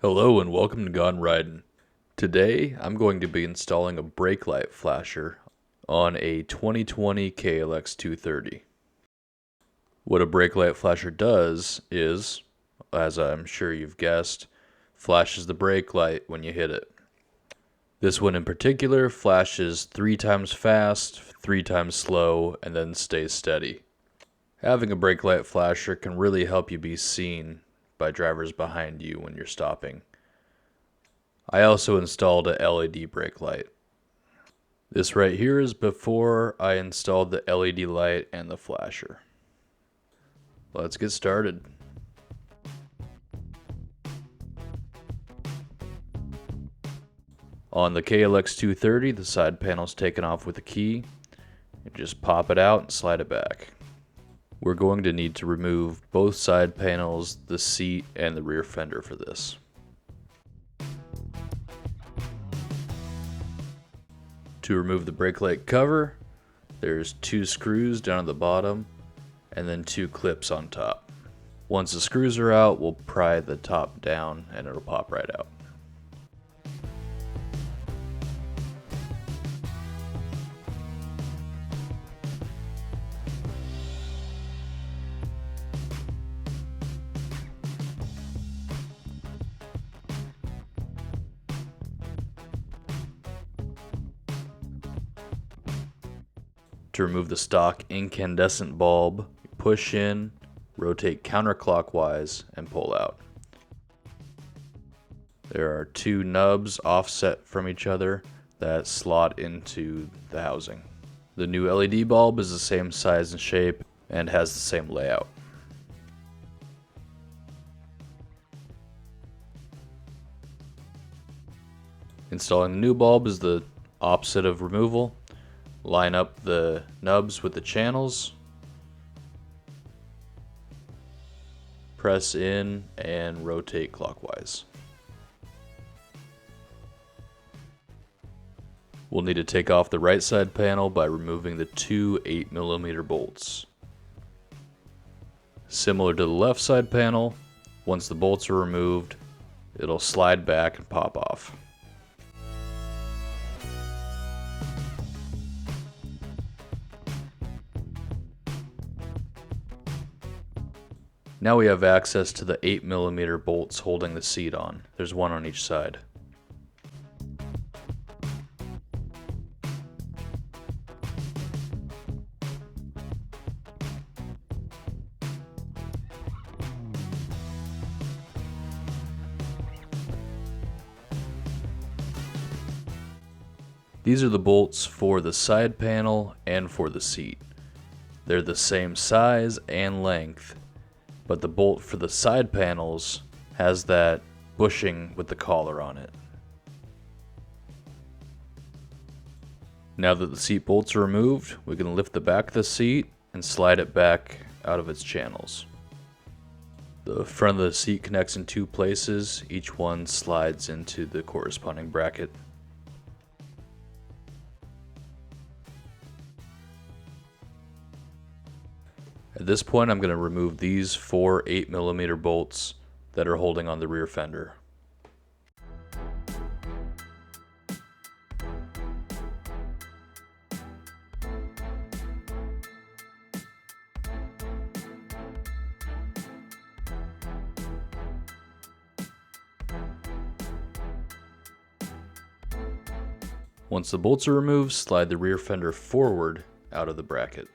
Hello and welcome to Gone Riding. Today I'm going to be installing a brake light flasher on a 2020 KLX230. What a brake light flasher does is, as I'm sure you've guessed, flashes the brake light when you hit it. This one in particular flashes 3 times fast, 3 times slow, and then stays steady. Having a brake light flasher can really help you be seen by drivers behind you when you're stopping. I also installed a LED brake light. This right here is before I installed the LED light and the flasher. Let's get started. On the KLX230, the side panel is taken off with a key. You just pop it out and slide it back. We're going to need to remove both side panels, the seat, and the rear fender for this. To remove the brake light cover, there's 2 screws down at the bottom and then 2 clips on top. Once the screws are out, we'll pry the top down and it'll pop right out. To remove the stock incandescent bulb, push in, rotate counterclockwise, and pull out. There are 2 nubs offset from each other that slot into the housing. The new LED bulb is the same size and shape and has the same layout. Installing the new bulb is the opposite of removal. Line up the nubs with the channels, press in, and rotate clockwise. We'll need to take off the right side panel by removing the 2 8mm bolts. Similar to the left side panel, once the bolts are removed, it'll slide back and pop off. Now we have access to the 8mm bolts holding the seat on. There's 1 on each side. These are the bolts for the side panel and for the seat. They're the same size and length, but the bolt for the side panels has that bushing with the collar on it. Now that the seat bolts are removed, we can lift the back of the seat and slide it back out of its channels. The front of the seat connects in 2 places, each one slides into the corresponding bracket. At this point, I'm going to remove these 4 8mm bolts that are holding on the rear fender. Once the bolts are removed, slide the rear fender forward out of the bracket.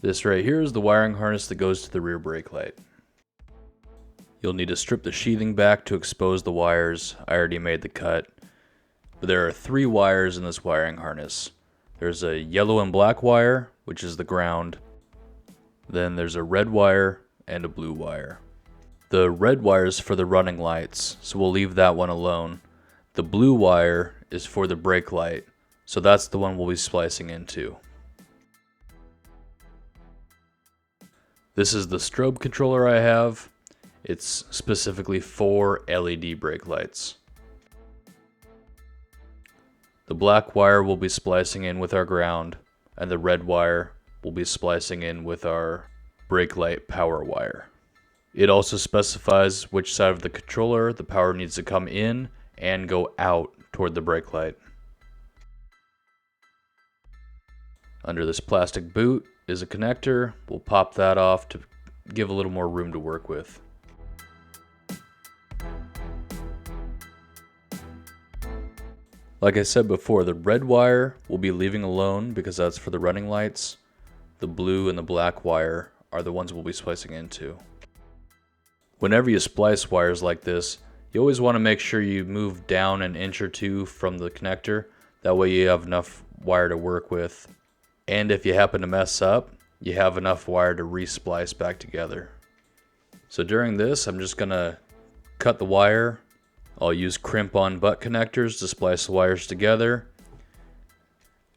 This right here is the wiring harness that goes to the rear brake light. You'll need to strip the sheathing back to expose the wires. I already made the cut. But there are 3 wires in this wiring harness. There's a yellow and black wire, which is the ground. Then there's a red wire and a blue wire. The red wire is for the running lights, so we'll leave that one alone. The blue wire is for the brake light, so that's the one we'll be splicing into. This is the strobe controller I have. It's specifically for LED brake lights. The black wire will be splicing in with our ground, and the red wire will be splicing in with our brake light power wire. It also specifies which side of the controller the power needs to come in and go out toward the brake light. Under this plastic boot is a connector. We'll pop that off to give a little more room to work with. Like I said before, the red wire we'll be leaving alone because that's for the running lights. The blue and the black wire are the ones we'll be splicing into. Whenever you splice wires like this, you always want to make sure you move down an inch or two from the connector. That way you have enough wire to work with. And if you happen to mess up, you have enough wire to re-splice back together. So during this, I'm just going to cut the wire. I'll use crimp-on butt connectors to splice the wires together.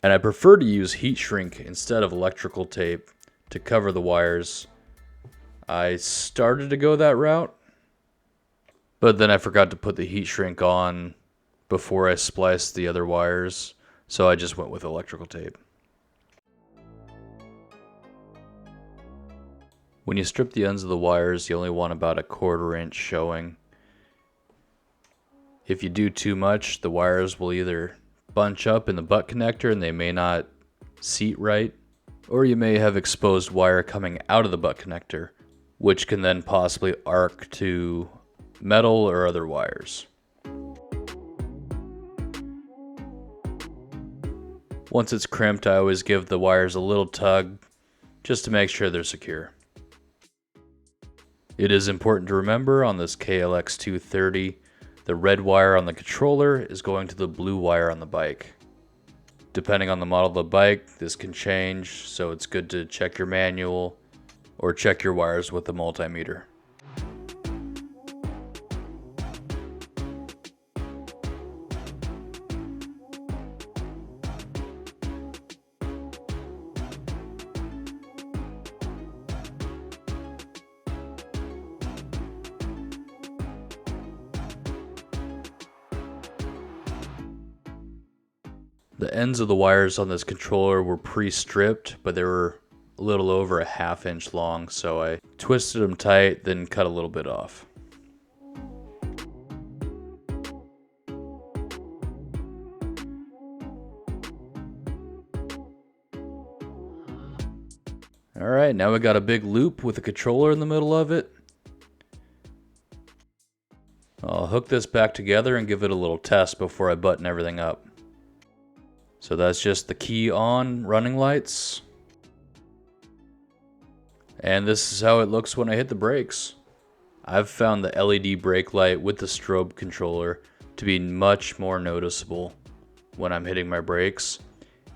And I prefer to use heat shrink instead of electrical tape to cover the wires. I started to go that route, but then I forgot to put the heat shrink on before I spliced the other wires, so I just went with electrical tape. When you strip the ends of the wires, you only want about a 1/4 inch showing. If you do too much, the wires will either bunch up in the butt connector and they may not seat right, or you may have exposed wire coming out of the butt connector, which can then possibly arc to metal or other wires. Once it's crimped, I always give the wires a little tug just to make sure they're secure. It is important to remember on this KLX230, the red wire on the controller is going to the blue wire on the bike. Depending on the model of the bike, this can change, so it's good to check your manual or check your wires with a multimeter. The ends of the wires on this controller were pre-stripped, but they were a little over a 1/2 inch long, so I twisted them tight, then cut a little bit off. Alright, now we got a big loop with a controller in the middle of it. I'll hook this back together and give it a little test before I button everything up. So that's just the key on running lights. And this is how it looks when I hit the brakes. I've found the LED brake light with the strobe controller to be much more noticeable when I'm hitting my brakes.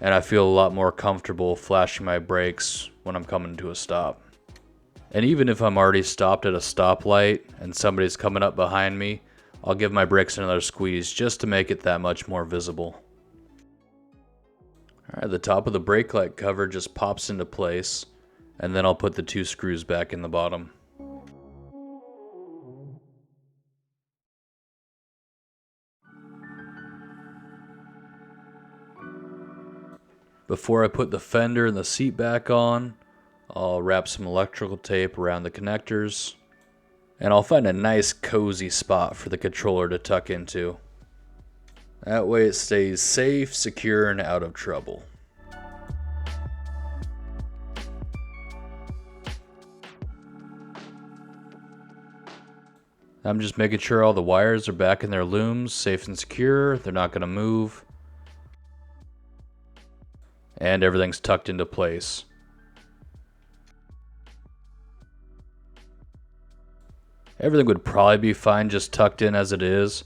And I feel a lot more comfortable flashing my brakes when I'm coming to a stop. And even if I'm already stopped at a stoplight and somebody's coming up behind me, I'll give my brakes another squeeze just to make it that much more visible. Alright, the top of the brake light cover just pops into place, and then I'll put the 2 screws back in the bottom. Before I put the fender and the seat back on, I'll wrap some electrical tape around the connectors, and I'll find a nice cozy spot for the controller to tuck into. That way it stays safe, secure, and out of trouble. I'm just making sure all the wires are back in their looms, safe and secure, they're not going to move. And everything's tucked into place. Everything would probably be fine just tucked in as it is.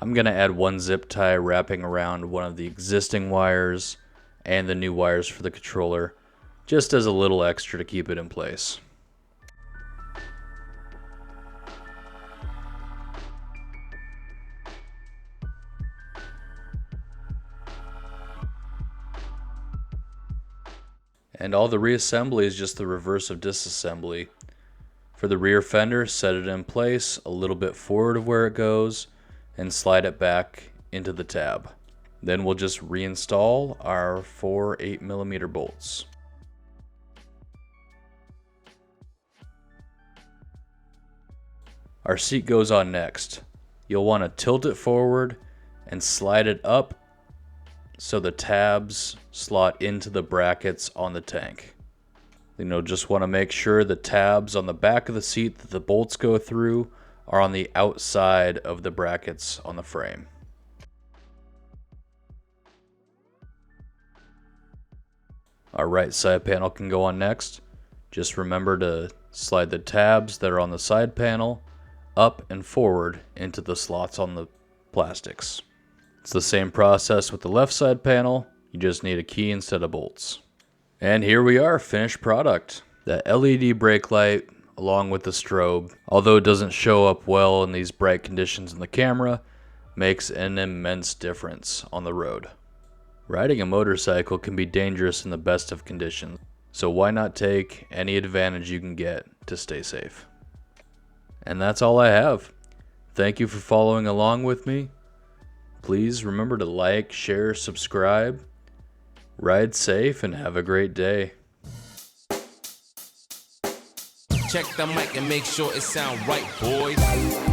I'm going to add 1 zip tie wrapping around one of the existing wires and the new wires for the controller, just as a little extra to keep it in place. And all the reassembly is just the reverse of disassembly. For the rear fender, set it in place a little bit forward of where it goes and slide it back into the tab. Then we'll just reinstall our 4 8mm bolts. Our seat goes on next. You'll want to tilt it forward and slide it up so the tabs slot into the brackets on the tank. Just want to make sure the tabs on the back of the seat that the bolts go through are on the outside of the brackets on the frame. Our right side panel can go on next. Just remember to slide the tabs that are on the side panel up and forward into the slots on the plastics. It's the same process with the left side panel, you just need a key instead of bolts. And here we are, finished product. The LED brake light along with the strobe, although it doesn't show up well in these bright conditions in the camera, makes an immense difference on the road. Riding a motorcycle can be dangerous in the best of conditions, so why not take any advantage you can get to stay safe? And that's all I have. Thank you for following along with me. Please remember to like, share, subscribe. Ride safe and have a great day. Check the mic and make sure it sound right, boys.